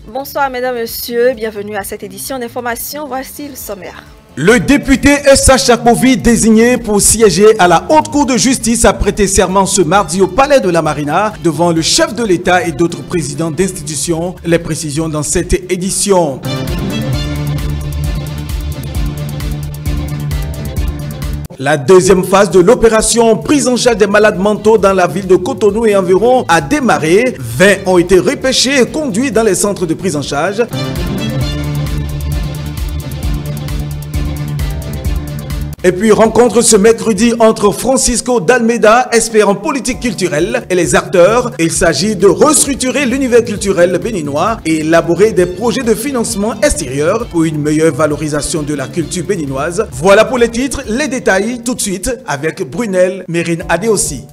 Bonsoir mesdames, messieurs, bienvenue à cette édition d'information. Voici le sommaire. Le député Eustache Akpovi, désigné pour siéger à la Haute Cour de justice, a prêté serment ce mardi au Palais de la Marina devant le chef de l'État et d'autres présidents d'institutions. Les précisions dans cette édition. La deuxième phase de l'opération prise en charge des malades mentaux dans la ville de Cotonou et environ a démarré. 20 ont été repêchés et conduits dans les centres de prise en charge. Et puis rencontre ce mercredi entre Francisco d'Almeida, expert en politique culturelle, et les acteurs. Il s'agit de restructurer l'univers culturel béninois et élaborer des projets de financement extérieur pour une meilleure valorisation de la culture béninoise. Voilà pour les titres, les détails tout de suite avec Brunel Mérine Adéossi.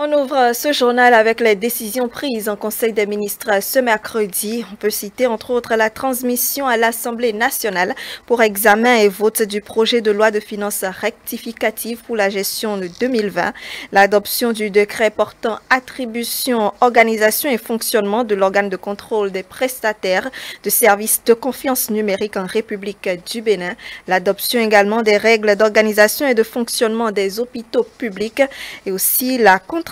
On ouvre ce journal avec les décisions prises en Conseil des ministres ce mercredi. On peut citer entre autres la transmission à l'Assemblée nationale pour examen et vote du projet de loi de finances rectificative pour la gestion de 2020, l'adoption du décret portant attribution, organisation et fonctionnement de l'organe de contrôle des prestataires de services de confiance numérique en République du Bénin, l'adoption également des règles d'organisation et de fonctionnement des hôpitaux publics et aussi la contractualisation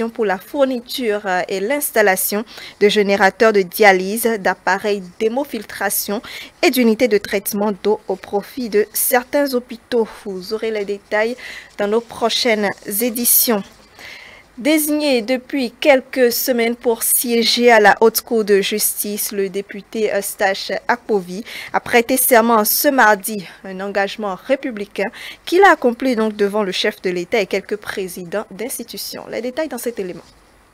pour la fourniture et l'installation de générateurs de dialyse, d'appareils d'hémofiltration et d'unités de traitement d'eau au profit de certains hôpitaux. Vous aurez les détails dans nos prochaines éditions. Désigné depuis quelques semaines pour siéger à la Haute Cour de justice, le député Eustache Akpovi a prêté serment ce mardi, un engagement républicain qu'il a accompli donc devant le chef de l'État et quelques présidents d'institutions. Les détails dans cet élément.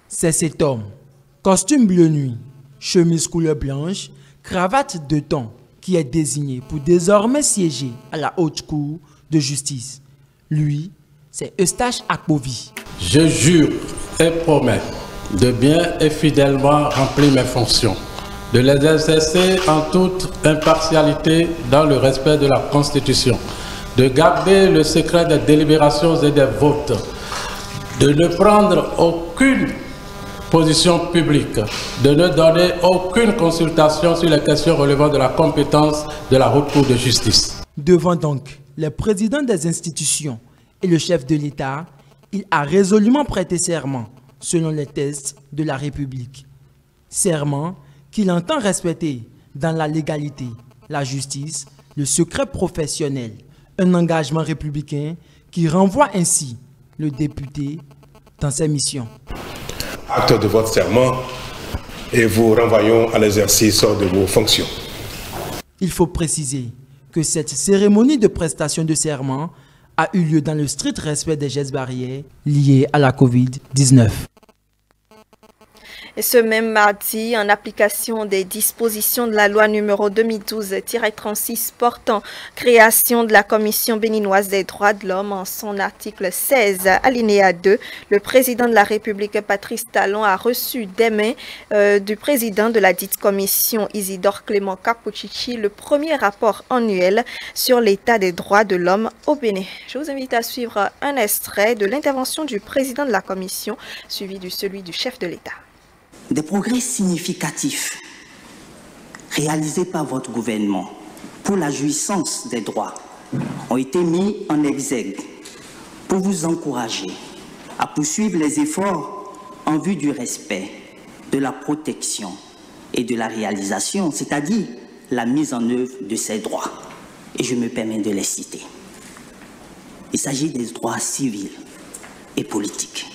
C'est cet homme, costume bleu nuit, chemise couleur blanche, cravate de thon, qui est désigné pour désormais siéger à la Haute Cour de justice. Lui, c'est Eustache Akpovi. Je jure et promets de bien et fidèlement remplir mes fonctions, de les exercer en toute impartialité dans le respect de la Constitution, de garder le secret des délibérations et des votes, de ne prendre aucune position publique, de ne donner aucune consultation sur les questions relevant de la compétence de la Haute Cour de justice. Devant donc les présidents des institutions et le chef de l'État, il a résolument prêté serment selon les thèses de la République. Serment qu'il entend respecter dans la légalité, la justice, le secret professionnel. Un engagement républicain qui renvoie ainsi le député dans ses missions. Acte de votre serment et vous renvoyons à l'exercice de vos fonctions. Il faut préciser que cette cérémonie de prestation de serment a eu lieu dans le strict respect des gestes barrières liés à la COVID-19. Et ce même mardi, en application des dispositions de la loi numéro 2012-36 portant création de la Commission béninoise des droits de l'homme en son article 16, alinéa 2, le président de la République, Patrice Talon, a reçu des mains du président de la dite commission, Isidore Clément Capuchichi, le premier rapport annuel sur l'état des droits de l'homme au Bénin. Je vous invite à suivre un extrait de l'intervention du président de la commission, suivi de celui du chef de l'État. Des progrès significatifs réalisés par votre gouvernement pour la jouissance des droits ont été mis en exergue pour vous encourager à poursuivre les efforts en vue du respect, de la protection et de la réalisation, c'est-à-dire la mise en œuvre de ces droits. Et je me permets de les citer. Il s'agit des droits civils et politiques,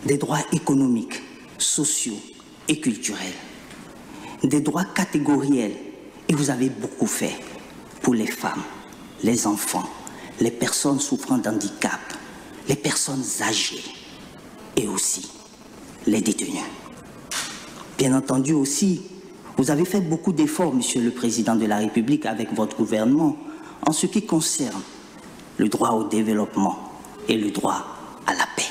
des droits économiques, sociaux et culturels, des droits catégoriels, et vous avez beaucoup fait pour les femmes, les enfants, les personnes souffrant d'handicap, les personnes âgées et aussi les détenus. Bien entendu aussi, vous avez fait beaucoup d'efforts, Monsieur le Président de la République, avec votre gouvernement, en ce qui concerne le droit au développement et le droit à la paix.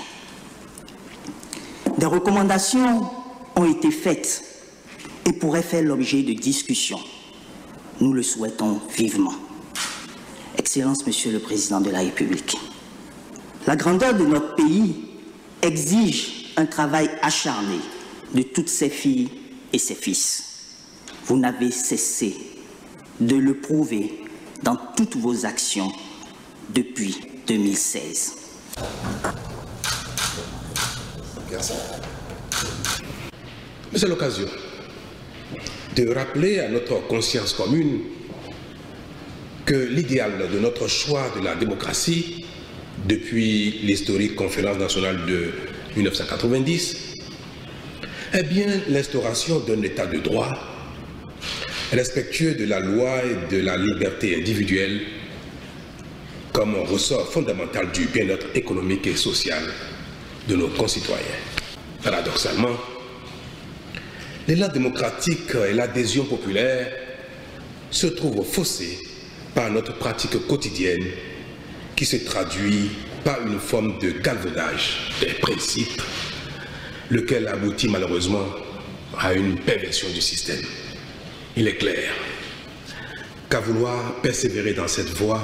Des recommandations ont été faites et pourraient faire l'objet de discussions. Nous le souhaitons vivement. Excellence, Monsieur le Président de la République, la grandeur de notre pays exige un travail acharné de toutes ses filles et ses fils. Vous n'avez cessé de le prouver dans toutes vos actions depuis 2016. Merci. Mais c'est l'occasion de rappeler à notre conscience commune que l'idéal de notre choix de la démocratie depuis l'historique conférence nationale de 1990 est bien l'instauration d'un état de droit respectueux de la loi et de la liberté individuelle comme un ressort fondamental du bien-être économique et social de nos concitoyens. Paradoxalement, l'élan démocratique et l'adhésion populaire se trouvent faussés par notre pratique quotidienne qui se traduit par une forme de galvaudage des principes, lequel aboutit malheureusement à une perversion du système. Il est clair qu'à vouloir persévérer dans cette voie,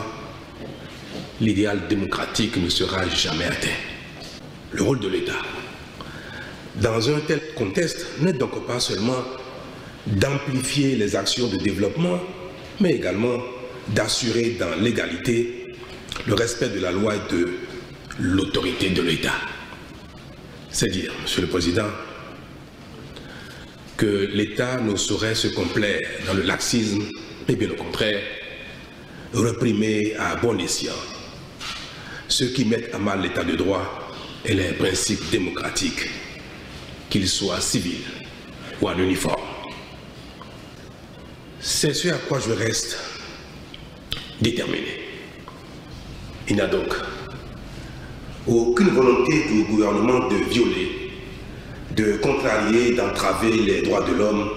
l'idéal démocratique ne sera jamais atteint. Le rôle de l'État dans un tel contexte n'est donc pas seulement d'amplifier les actions de développement, mais également d'assurer dans l'égalité le respect de la loi et de l'autorité de l'État. C'est dire, Monsieur le Président, que l'État ne saurait se complaire dans le laxisme, mais bien au contraire, réprimer à bon escient ceux qui mettent à mal l'État de droit et les principes démocratiques, qu'ils soient civils ou en uniforme. C'est ce à quoi je reste déterminé. Il n'y a donc aucune volonté du gouvernement de violer, de contrarier, d'entraver les droits de l'homme,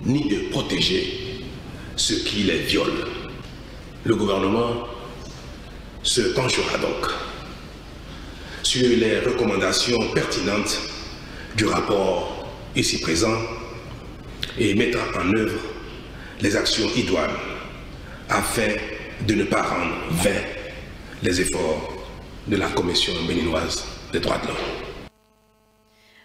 ni de protéger ceux qui les violent. Le gouvernement se penchera donc sur les recommandations pertinentes du rapport ici présent et mettra en œuvre les actions idoines afin de ne pas rendre vains les efforts de la Commission béninoise des droits de l'homme.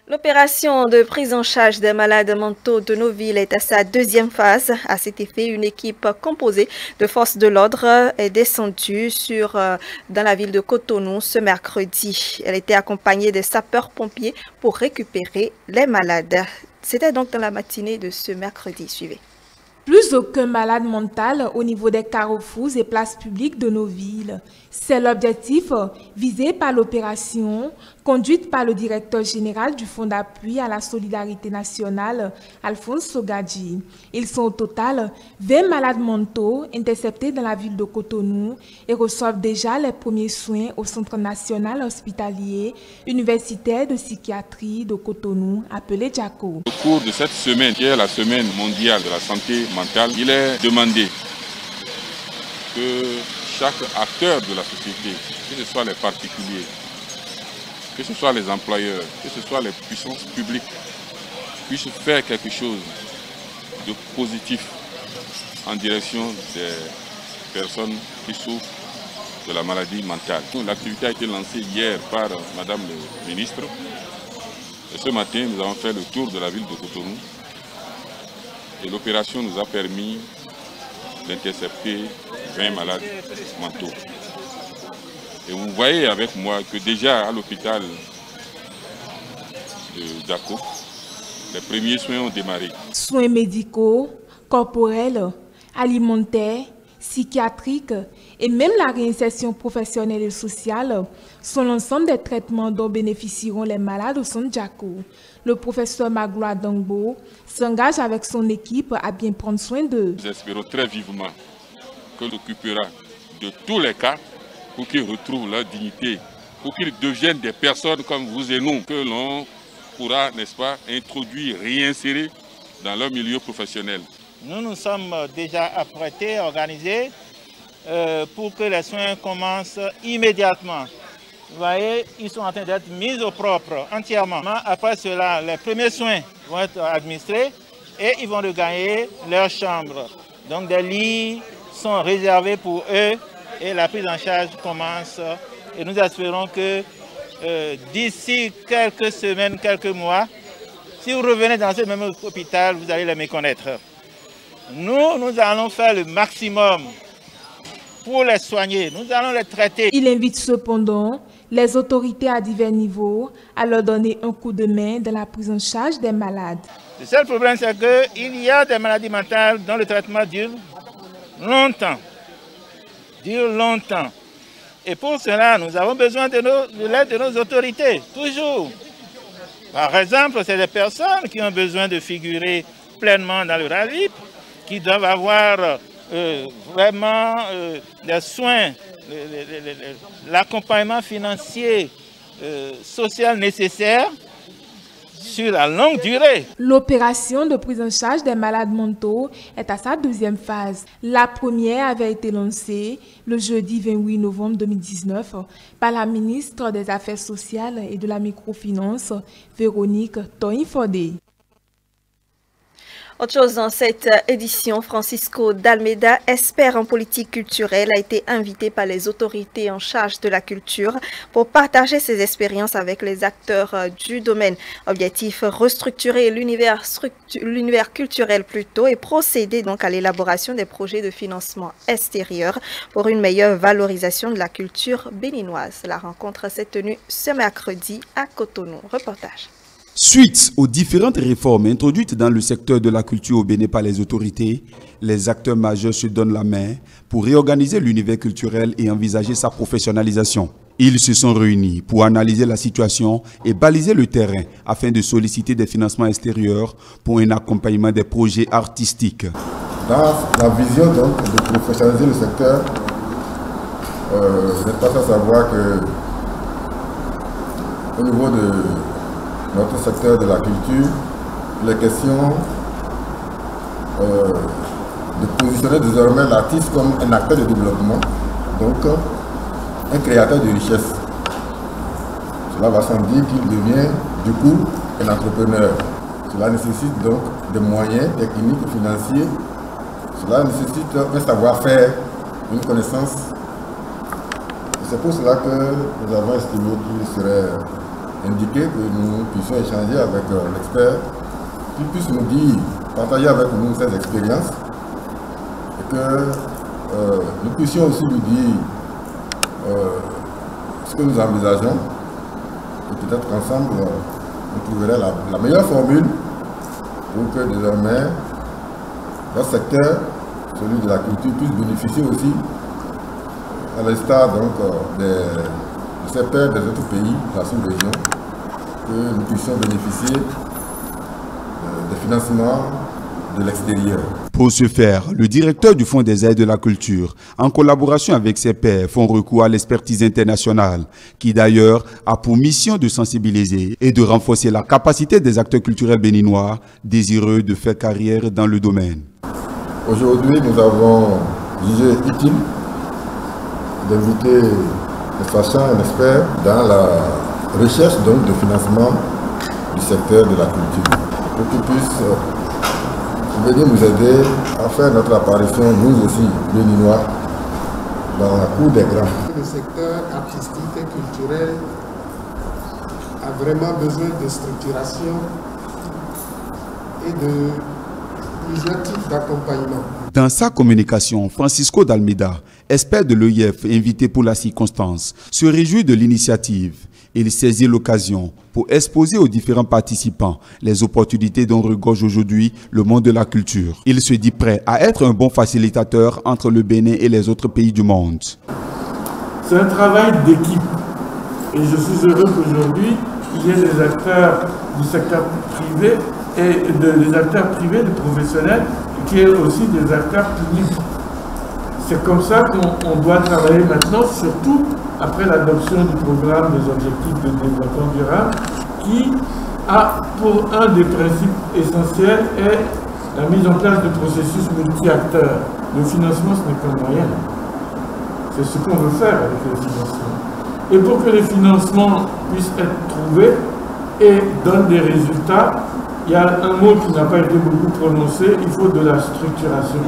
L'opération de prise en charge des malades mentaux de nos villes est à sa deuxième phase. À cet effet, une équipe composée de forces de l'ordre est descendue dans la ville de Cotonou ce mercredi. Elle était accompagnée des sapeurs-pompiers pour récupérer les malades. C'était donc dans la matinée de ce mercredi. Suivez. Plus aucun malade mental au niveau des carrefours et places publiques de nos villes. C'est l'objectif visé par l'opération conduite par le directeur général du Fonds d'appui à la solidarité nationale, Alphonse Sogadji. Ils sont au total 20 malades mentaux interceptés dans la ville de Cotonou et reçoivent déjà les premiers soins au Centre national hospitalier universitaire de psychiatrie de Cotonou, appelé JACO. Au cours de cette semaine, qui est la semaine mondiale de la santé mentale, il est demandé que chaque acteur de la société, que ce soit les particuliers, que ce soit les employeurs, que ce soit les puissances publiques, puissent faire quelque chose de positif en direction des personnes qui souffrent de la maladie mentale. L'activité a été lancée hier par Madame le ministre. Et ce matin, nous avons fait le tour de la ville de Cotonou. Et l'opération nous a permis d'intercepter 20 malades mentaux. Et vous voyez avec moi que déjà à l'hôpital de JACO, les premiers soins ont démarré. Soins médicaux, corporels, alimentaires, psychiatriques et même la réinsertion professionnelle et sociale sont l'ensemble des traitements dont bénéficieront les malades au centre JACO. Le professeur Magloire Dangbo s'engage avec son équipe à bien prendre soin d'eux. Nous espérons très vivement que l'occupera de tous les cas pour qu'ils retrouvent leur dignité, pour qu'ils deviennent des personnes comme vous et nous, que l'on pourra, n'est-ce pas, introduire, réinsérer dans leur milieu professionnel. Nous nous sommes déjà apprêtés, organisés pour que les soins commencent immédiatement. Vous voyez, ils sont en train d'être mis au propre entièrement. Après cela, les premiers soins vont être administrés et ils vont regagner leur chambre. Donc des lits sont réservés pour eux et la prise en charge commence. Et nous espérons que d'ici quelques semaines, quelques mois, si vous revenez dans ce même hôpital, vous allez les méconnaître. Nous allons faire le maximum pour les soigner. Nous allons les traiter. Il invite cependant les autorités à divers niveaux à leur donner un coup de main dans la prise en charge des malades. Le seul problème, c'est qu'il y a des maladies mentales dont le traitement dure longtemps. Et pour cela, nous avons besoin de l'aide de nos autorités, toujours. Par exemple, c'est des personnes qui ont besoin de figurer pleinement dans le RALIP, qui doivent avoir vraiment des soins, l'accompagnement financier, social nécessaire sur la longue durée. L'opération de prise en charge des malades mentaux est à sa deuxième phase. La première avait été lancée le jeudi 28 novembre 2019 par la ministre des Affaires sociales et de la microfinance, Véronique Toyin-Fordé. Autre chose dans cette édition, Francisco d'Almeida, expert en politique culturelle, a été invité par les autorités en charge de la culture pour partager ses expériences avec les acteurs du domaine. Objectif, restructurer l'univers culturel plutôt et procéder donc à l'élaboration des projets de financement extérieur pour une meilleure valorisation de la culture béninoise. La rencontre s'est tenue ce mercredi à Cotonou. Reportage. Suite aux différentes réformes introduites dans le secteur de la culture au Bénin par les autorités, les acteurs majeurs se donnent la main pour réorganiser l'univers culturel et envisager sa professionnalisation. Ils se sont réunis pour analyser la situation et baliser le terrain afin de solliciter des financements extérieurs pour un accompagnement des projets artistiques. Dans la vision donc de professionnaliser le secteur, vous n'êtes pas sans savoir que au niveau de notre secteur de la culture, les questions de positionner désormais l'artiste comme un acteur de développement, donc un créateur de richesse. Cela va sans dire qu'il devient du coup un entrepreneur. Cela nécessite donc des moyens techniques et financiers. Cela nécessite un savoir-faire, une connaissance. C'est pour cela que nous avons estimé qu'il serait indiqué que nous puissions échanger avec l'expert, qu'il puisse nous dire, partager avec nous ses expériences et que nous puissions aussi lui dire ce que nous envisageons et peut-être qu'ensemble on trouverait la meilleure formule pour que désormais notre secteur, celui de la culture, puisse bénéficier aussi à l'instar donc du secteur des autres pays de la sous-région, que nous puissions bénéficier des financements de l'extérieur. Pour ce faire, le directeur du Fonds des aides de la culture, en collaboration avec ses pairs, font recours à l'expertise internationale, qui d'ailleurs a pour mission de sensibiliser et de renforcer la capacité des acteurs culturels béninois désireux de faire carrière dans le domaine. Aujourd'hui, nous avons jugé utile d'inviter de façon un expert dans la recherche donc de financement du secteur de la culture, pour qu'il puisse venir nous aider à faire notre apparition, nous aussi, béninois, dans la cour des grands. Le secteur artistique et culturel a vraiment besoin de structuration et de plusieurs types d'accompagnement. Dans sa communication, Francisco d'Almeida, expert de l'OIF invité pour la circonstance, se réjouit de l'initiative. Il saisit l'occasion pour exposer aux différents participants les opportunités dont regorge aujourd'hui le monde de la culture. Il se dit prêt à être un bon facilitateur entre le Bénin et les autres pays du monde. C'est un travail d'équipe et je suis heureux qu'aujourd'hui il y ait des acteurs du secteur privé et des acteurs privés, des professionnels, qui est aussi des acteurs publics. C'est comme ça qu'on doit travailler maintenant, surtout après l'adoption du programme des objectifs de développement durable, qui a pour un des principes essentiels est la mise en place de processus multi-acteurs. Le financement, ce n'est qu'un moyen. C'est ce qu'on veut faire avec les financements. Et pour que les financements puissent être trouvés et donnent des résultats, il y a un mot qui n'a pas été beaucoup prononcé, il faut de la structuration.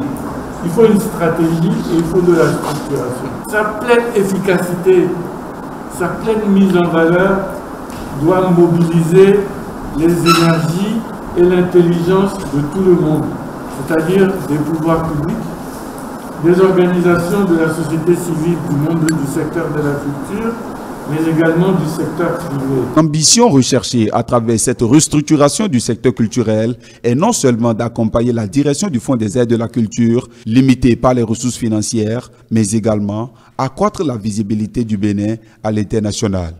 Il faut une stratégie et il faut de la structuration. Sa pleine efficacité, sa pleine mise en valeur doit mobiliser les énergies et l'intelligence de tout le monde, c'est-à-dire des pouvoirs publics, des organisations de la société civile, du monde du secteur de la culture, mais également du secteur privé. L'ambition recherchée à travers cette restructuration du secteur culturel est non seulement d'accompagner la direction du Fonds des aides de la culture, limitée par les ressources financières, mais également accroître la visibilité du Bénin à l'international.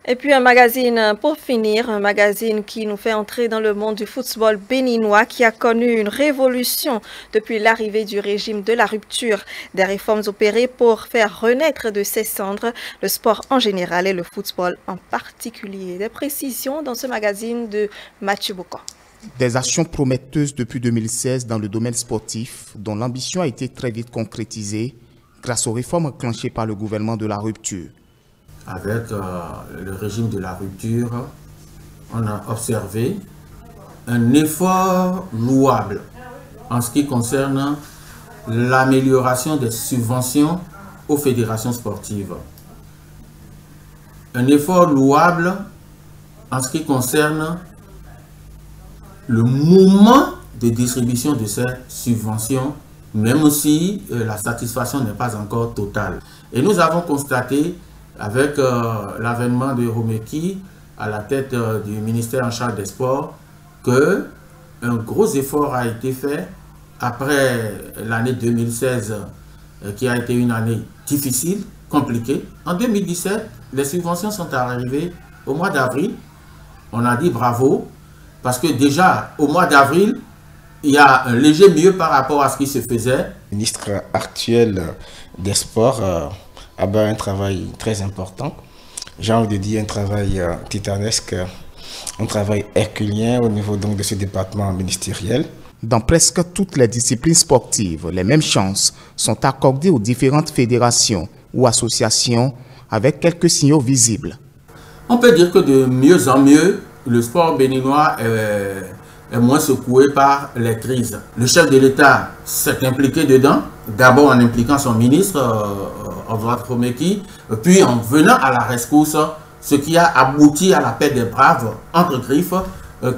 Et puis un magazine, pour finir, un magazine qui nous fait entrer dans le monde du football béninois qui a connu une révolution depuis l'arrivée du régime de la rupture. Des réformes opérées pour faire renaître de ses cendres le sport en général et le football en particulier. Des précisions dans ce magazine de Mathieu Bocan. Des actions prometteuses depuis 2016 dans le domaine sportif dont l'ambition a été très vite concrétisée grâce aux réformes enclenchées par le gouvernement de la rupture. Avec le régime de la rupture, on a observé un effort louable en ce qui concerne l'amélioration des subventions aux fédérations sportives. Un effort louable en ce qui concerne le moment de distribution de ces subventions, même si la satisfaction n'est pas encore totale. Et nous avons constaté avec l'avènement de Romeki à la tête du ministère en charge des sports, qu'un gros effort a été fait après l'année 2016, qui a été une année difficile, compliquée. En 2017, les subventions sont arrivées au mois d'avril. On a dit bravo, parce que déjà, au mois d'avril, il y a un léger mieux par rapport à ce qui se faisait. Le ministre actuel des Sports a un travail très important. J'ai envie de dire un travail titanesque, un travail herculien au niveau donc de ce département ministériel. Dans presque toutes les disciplines sportives, les mêmes chances sont accordées aux différentes fédérations ou associations avec quelques signaux visibles. On peut dire que de mieux en mieux, le sport béninois est moins secoué par les crises. Le chef de l'État s'est impliqué dedans, d'abord en impliquant son ministre, Oswald Romeki, puis en venant à la rescousse, ce qui a abouti à la paix des braves entre griffes,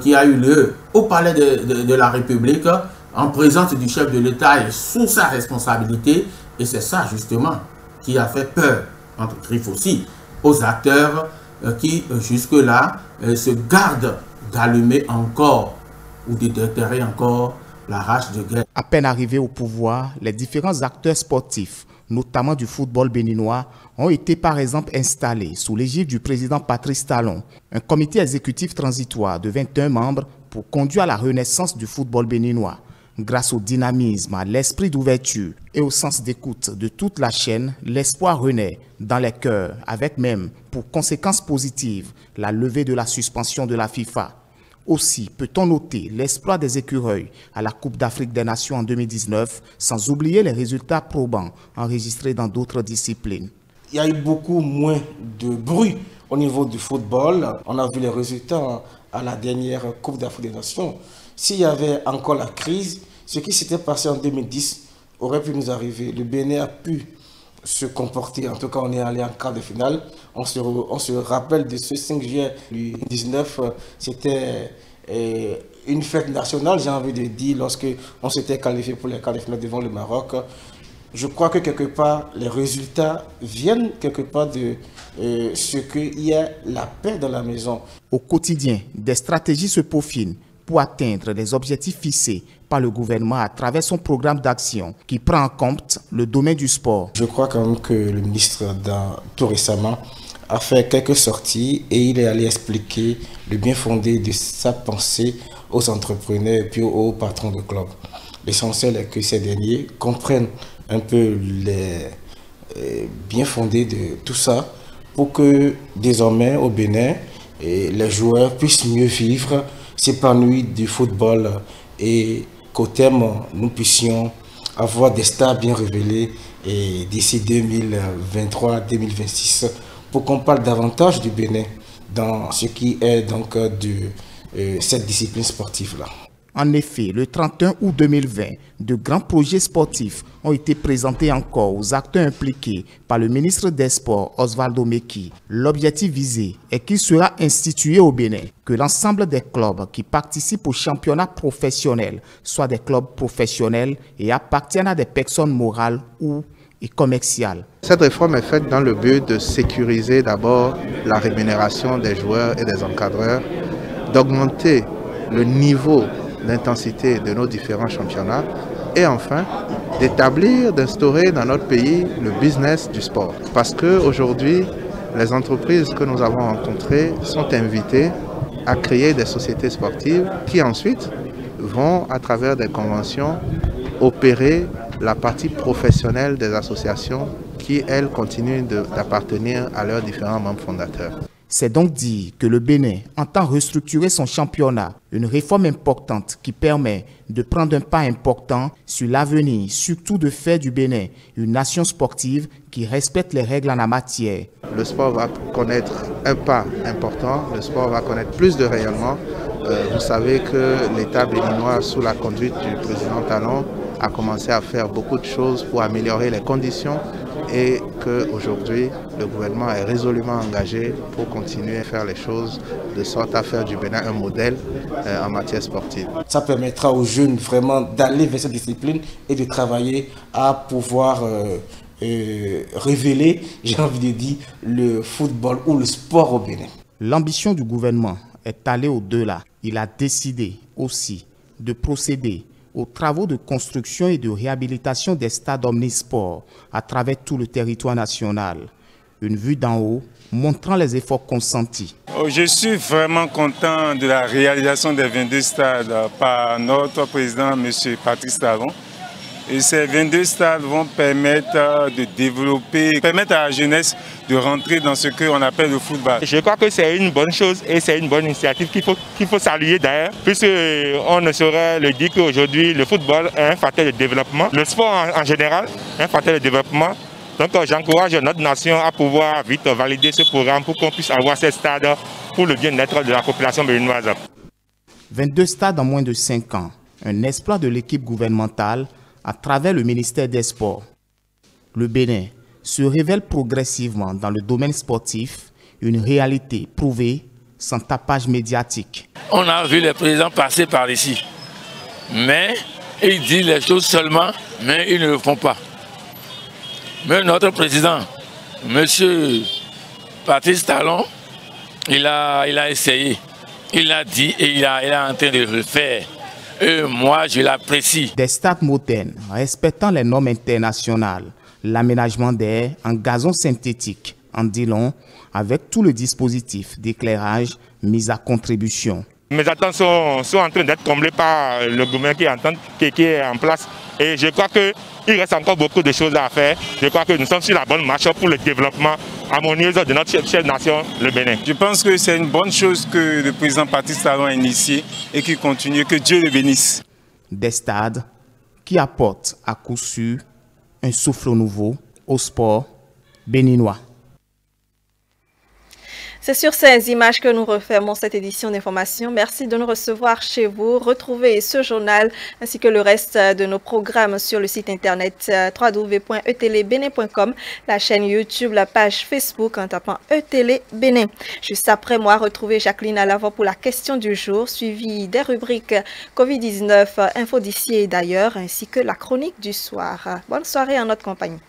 qui a eu lieu au palais de la République, en présence du chef de l'État et sous sa responsabilité. Et c'est ça justement qui a fait peur, entre griffes aussi, aux acteurs qui jusque-là se gardent d'allumer encore ou de déterrer encore la rage de guerre. À peine arrivés au pouvoir, les différents acteurs sportifs, notamment du football béninois, ont été par exemple installés sous l'égide du président Patrice Talon, un comité exécutif transitoire de 21 membres pour conduire à la renaissance du football béninois. Grâce au dynamisme, à l'esprit d'ouverture et au sens d'écoute de toute la chaîne, l'espoir renaît dans les cœurs, avec même pour conséquence positive la levée de la suspension de la FIFA. Aussi peut-on noter l'exploit des écureuils à la Coupe d'Afrique des Nations en 2019, sans oublier les résultats probants enregistrés dans d'autres disciplines. Il y a eu beaucoup moins de bruit au niveau du football. On a vu les résultats à la dernière Coupe d'Afrique des Nations. S'il y avait encore la crise, ce qui s'était passé en 2010 aurait pu nous arriver. Le Bénin a pu se comporter, en tout cas on est allé en quart de finale. On se rappelle de ce 5 juillet 2019, c'était une fête nationale, j'ai envie de dire, lorsque on s'était qualifié pour les quarts de finale devant le Maroc. Je crois que quelque part, les résultats viennent quelque part de ce qu'il y a la paix dans la maison. Au quotidien, des stratégies se peaufinent pour atteindre des objectifs fixés par le gouvernement à travers son programme d'action qui prend en compte le domaine du sport. Je crois quand même que le ministre, tout récemment, a fait quelques sorties et il est allé expliquer le bien fondé de sa pensée aux entrepreneurs et puis aux patrons de clubs. L'essentiel est que ces derniers comprennent un peu les bien fondés de tout ça pour que désormais au Bénin, les joueurs puissent mieux vivre, s'épanouir du football et qu'au terme, nous puissions avoir des stars bien révélés et d'ici 2023-2026 pour qu'on parle davantage du Bénin dans ce qui est donc de cette discipline sportive-là. En effet, le 31 août 2020, de grands projets sportifs ont été présentés encore aux acteurs impliqués par le ministre des Sports, Osvaldo Meki. L'objectif visé est qu'il sera institué au Bénin que l'ensemble des clubs qui participent au championnat professionnel soient des clubs professionnels et appartiennent à des personnes morales ou commerciales. Cette réforme est faite dans le but de sécuriser d'abord la rémunération des joueurs et des encadreurs, d'augmenter le niveau d'intensité de nos différents championnats et enfin d'établir, d'instaurer dans notre pays le business du sport. Parce qu'aujourd'hui, les entreprises que nous avons rencontrées sont invitées à créer des sociétés sportives qui ensuite vont, à travers des conventions, opérer la partie professionnelle des associations qui, elles, continuent d'appartenir à leurs différents membres fondateurs. C'est donc dire que le Bénin entend restructurer son championnat, une réforme importante qui permet de prendre un pas important sur l'avenir, surtout de faire du Bénin une nation sportive qui respecte les règles en la matière. Le sport va connaître un pas important, le sport va connaître plus de rayonnement. Vous savez que l'État béninois, sous la conduite du président Talon, a commencé à faire beaucoup de choses pour améliorer les conditions et qu'aujourd'hui, le gouvernement est résolument engagé pour continuer à faire les choses de sorte à faire du Bénin un modèle en matière sportive. Ça permettra aux jeunes vraiment d'aller vers cette discipline et de travailler à pouvoir révéler, j'ai envie de dire, le football ou le sport au Bénin. L'ambition du gouvernement est allée au-delà. Il a décidé aussi de procéder aux travaux de construction et de réhabilitation des stades omnisports à travers tout le territoire national. Une vue d'en haut montrant les efforts consentis. Je suis vraiment content de la réalisation des 22 stades par notre président, M. Patrice Talon. Et ces 22 stades vont permettre de développer, permettre à la jeunesse de rentrer dans ce qu'on appelle le football. Je crois que c'est une bonne chose et c'est une bonne initiative qu'il faut saluer d'ailleurs, puisqu'on ne saurait le dire qu'aujourd'hui le football est un facteur de développement, le sport en général est un facteur de développement. Donc j'encourage notre nation à pouvoir vite valider ce programme pour qu'on puisse avoir ces stades pour le bien-être de la population béninoise. 22 stades en moins de 5 ans, un exploit de l'équipe gouvernementale à travers le ministère des Sports. Le Bénin se révèle progressivement dans le domaine sportif, une réalité prouvée sans tapage médiatique. On a vu les présidents passer par ici, mais ils disent les choses seulement, mais ils ne le font pas. Mais notre président, M. Patrice Talon, il a essayé, il a dit et il est en train de le faire. Et moi, je l'apprécie. Des stades modernes, respectant les normes internationales, l'aménagement d'air en gazon synthétique, en dit long, avec tout le dispositif d'éclairage mis à contribution. Mes attentes sont en train d'être comblées par le gouvernement qui est en place. Et je crois qu'il reste encore beaucoup de choses à faire. Je crois que nous sommes sur la bonne marche pour le développement harmonieux de notre chère nation, le Bénin. Je pense que c'est une bonne chose que le président Patrice Talon a initié et qui continue, que Dieu le bénisse. Des stades qui apportent à coup sûr un souffle nouveau au sport béninois. C'est sur ces images que nous refermons cette édition d'information. Merci de nous recevoir chez vous. Retrouvez ce journal ainsi que le reste de nos programmes sur le site internet www.etelebénin.com, la chaîne YouTube, la page Facebook en tapant ETélé Bénin. Juste après moi, retrouvez Jacqueline à l'avant pour la question du jour, suivie des rubriques Covid-19, info d'ici et d'ailleurs, ainsi que la chronique du soir. Bonne soirée en notre compagnie.